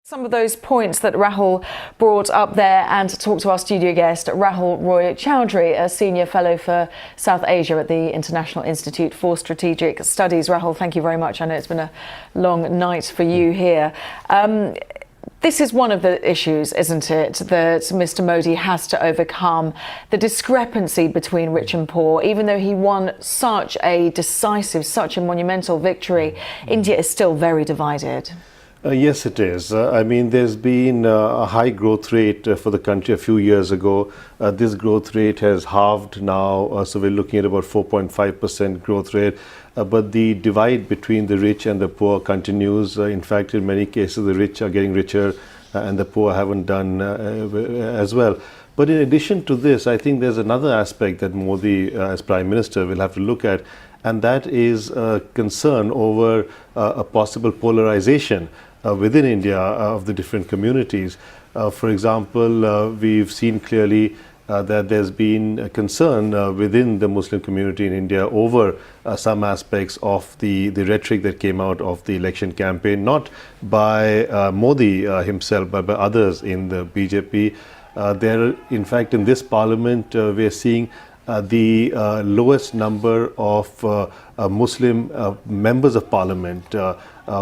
Some of those points that Rahul brought up there, and to talk to our studio guest, Rahul Roy Chaudhury, a senior fellow for South Asia at the International Institute for Strategic Studies. Rahul, thank you very much. I know it's been a long night for you here. This is one of the issues, isn't it, that Mr. Modi has to overcome, the discrepancy between rich and poor. Even though he won such a decisive, such a monumental victory, India is still very divided. Yes, it is. I mean, there's been a high growth rate for the country a few years ago. This growth rate has halved now, so we're looking at about 4.5% growth rate. But the divide between the rich and the poor continues. In fact, in many cases, the rich are getting richer and the poor haven't done as well. But in addition to this, I think there's another aspect that Modi, as Prime Minister, will have to look at, and that is concern over a possible polarization within India of the different communities. For example, we've seen clearly that there's been a concern within the Muslim community in India over some aspects of the rhetoric that came out of the election campaign, not by Modi himself, but by others in the BJP. In fact, in this parliament, we are seeing the lowest number of Muslim members of parliament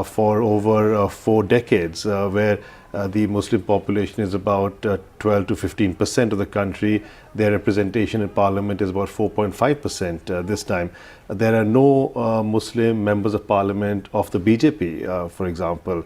for over 4 decades, where the Muslim population is about 12 to 15% of the country. Their representation in parliament is about 4.5% this time. There are no Muslim members of parliament of the BJP, for example.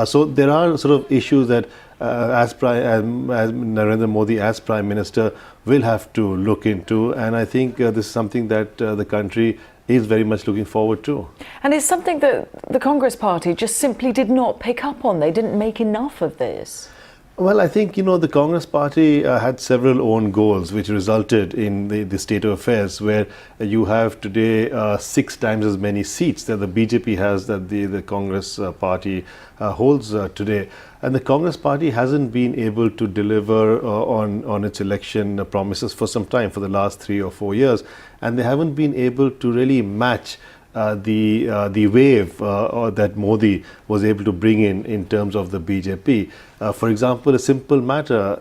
So there are sort of issues that as Narendra Modi as Prime Minister will have to look into, and I think this is something that the country is very much looking forward to. And it's something that the Congress party just simply did not pick up on. They didn't make enough of this. Well, I think, the Congress party had several own goals which resulted in the state of affairs, where you have today 6 times as many seats that the BJP has that the Congress party holds today. And the Congress party hasn't been able to deliver on its election promises for some time, for the last 3 or 4 years. And they haven't been able to really match the wave that Modi was able to bring in terms of the BJP. For example, a simple matter,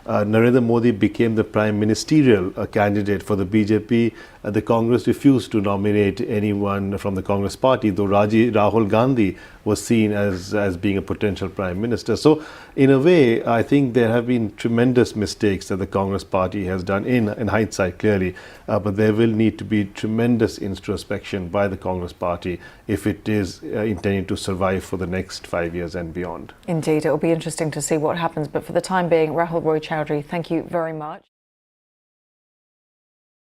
Narendra Modi became the prime ministerial candidate for the BJP. The Congress refused to nominate anyone from the Congress party, though Rahul Gandhi was seen as being a potential prime minister. So in a way, I think there have been tremendous mistakes that the Congress party has done in hindsight, clearly. But there will need to be tremendous introspection by the Congress party if it is intending to survive for the next 5 years and beyond. Indeed, it will be interesting to see what happens. But for the time being, Rahul Roy Chaudhury, thank you very much.